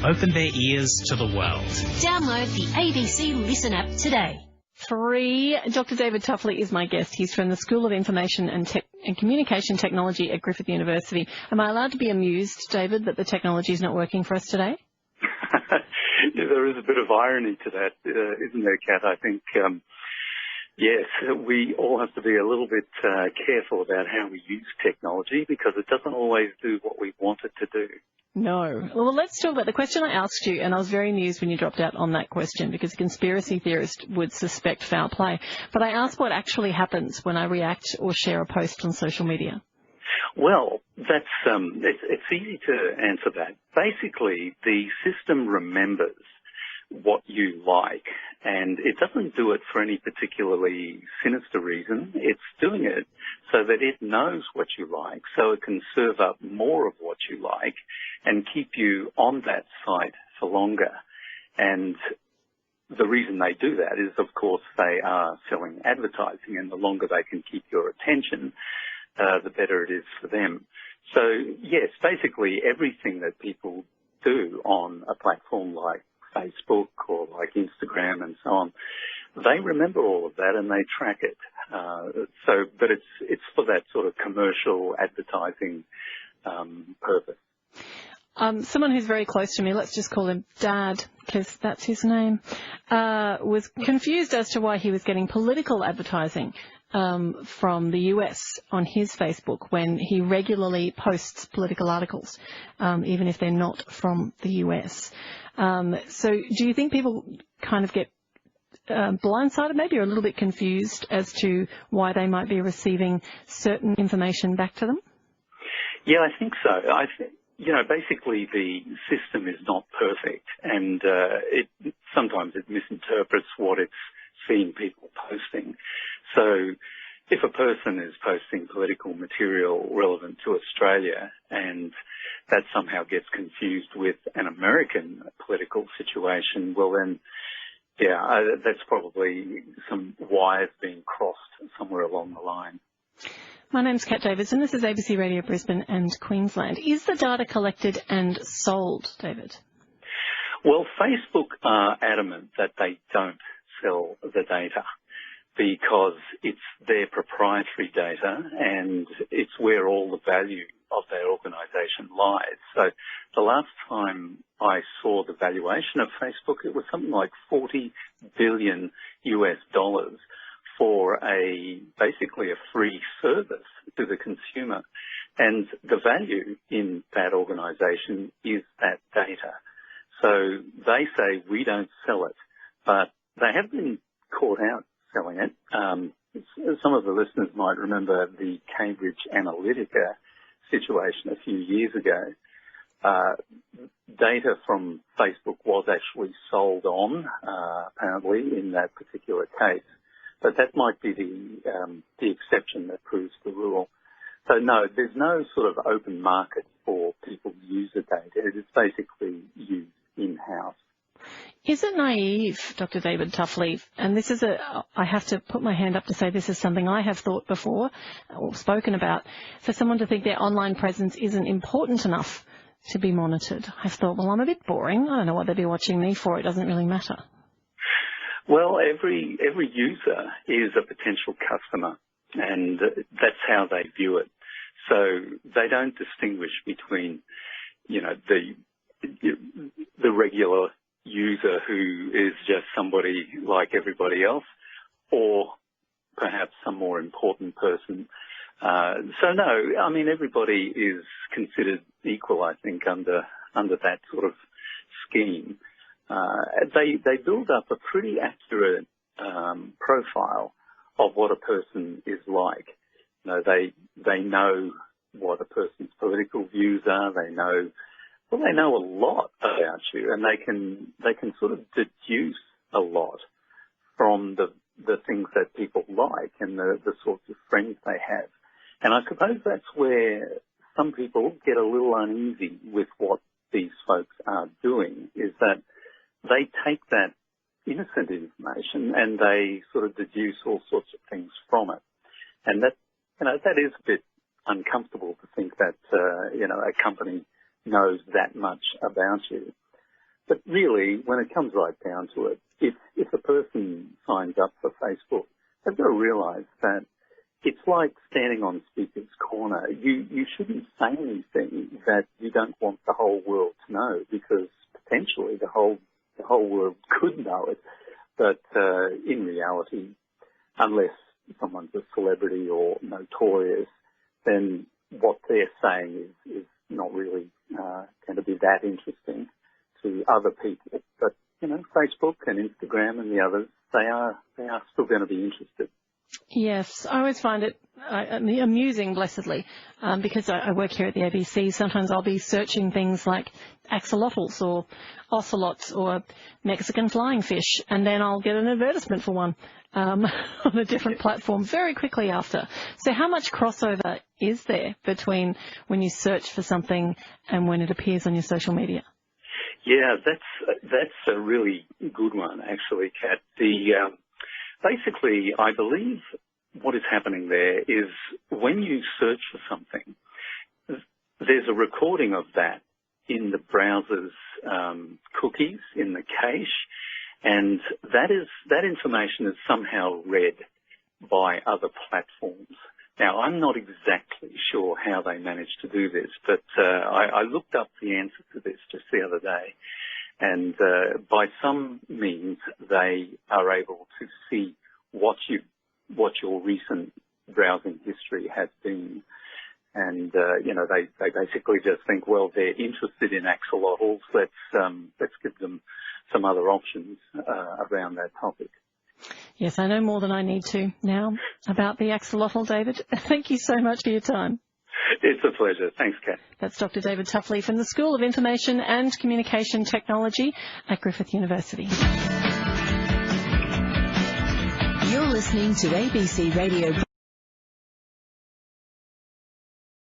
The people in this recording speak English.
Open their ears to the world. Download the ABC Listen app today. Dr. David Tuffley is my guest. He's from the School of Information and Communication Technology at Griffith University. Am I allowed to be amused, David, that the technology is not working for us today? Yeah, there is a bit of irony to that, isn't there, Kat? I think, yes, we all have to be a little bit careful about how we use technology because it doesn't always do what we want it to do. No. Well, let's talk about the question I asked you, and I was very amused when you dropped out on that question because a conspiracy theorist would suspect foul play. But I asked what actually happens when I react or share a post on social media. Well, that's it's easy to answer that. Basically, the system remembers what you like, and it doesn't do it for any particularly sinister reason. It's doing it so that it knows what you like, so it can serve up more of what you like and keep you on that site for longer. And the reason they do that is, of course, they are selling advertising, and the longer they can keep your attention, the better it is for them. So, yes, basically everything that people do on a platform like Facebook or like Instagram and so on, they remember all of that and they track it. But it's for that sort of commercial advertising purpose. Someone who's very close to me, let's just call him Dad, because that's his name, was confused as to why he was getting political advertising from the US on his Facebook when he regularly posts political articles, even if they're not from the US. So do you think people kind of get blindsided maybe or a little bit confused as to why they might be receiving certain information back to them? Yeah, I think so. Basically the system is not perfect, and sometimes it misinterprets what it's seeing people posting. So if a person is posting political material relevant to Australia and that somehow gets confused with an American political situation, well then, yeah, that's probably some wires being crossed somewhere along the line. My name's Kat Davidson. This is ABC Radio Brisbane and Queensland. Is the data collected and sold, David? Well, Facebook are adamant that they don't sell the data because it's their proprietary data and it's where all the value of their organisation lies. So the last time I saw the valuation of Facebook, it was something like $40 billion for basically a free service to the consumer. And the value in that organisation is that data. So they say we don't sell it, but they have been caught out selling it. Some of the listeners might remember the Cambridge Analytica situation a few years ago. Data from Facebook was actually sold on, apparently, in that particular case. But that might be the exception that proves the rule. So no, there's no sort of open market for people's user data. It is basically used in-house. Is it naive, Dr. David Tuffley, and I have to put my hand up to say this is something I have thought before or spoken about, for someone to think their online presence isn't important enough to be monitored? I've thought, well, I'm a bit boring. I don't know what they'd be watching me for. It doesn't really matter. Well, every user is a potential customer, and that's how they view it. So they don't distinguish between, the regular user who is just somebody like everybody else, or perhaps some more important person. So no, I mean everybody is considered equal, I think, under that sort of scheme. They build up a pretty accurate profile of what a person is like. They know what a person's political views are. They know a lot about you, and they can sort of deduce a lot from the things that people like and the sorts of friends they have. And I suppose that's where some people get a little uneasy with what these folks are doing, is that they take that innocent information and they sort of deduce all sorts of things from it. And that is a bit uncomfortable to think that, a company knows that much about you. But really, when it comes right down to it, if a person signs up for Facebook, they've got to realise that it's like standing on Speaker's Corner. You shouldn't say anything that you don't want the whole world to know, because potentially the whole world could know it. But in reality, unless someone's a celebrity or notorious, then what they're saying is not really going to be that interesting to other people. But, Facebook and Instagram and the others, they are still going to be interested. Yes, I always find it amusing, blessedly, because I work here at the ABC. Sometimes I'll be searching things like axolotls or ocelots or Mexican flying fish, and then I'll get an advertisement for one on a different platform very quickly after. So how much crossover is there between when you search for something and when it appears on your social media? Yeah, that's a really good one, actually, Kat. Basically, I believe what is happening there is when you search for something, there's a recording of that in the browser's cookies, in the cache, and that information is somehow read by other platforms. Now, I'm not exactly sure how they managed to do this, but I looked up the answer to this just the other day. And by some means, they are able to see what your recent browsing history has been. And, they basically just think, well, they're interested in axolotls. Let's give them some other options around that topic. Yes, I know more than I need to now about the axolotl, David. Thank you so much for your time. It's a pleasure. Thanks, Kat. That's Dr. David Tuffley from the School of Information and Communication Technology at Griffith University. You're listening to ABC Radio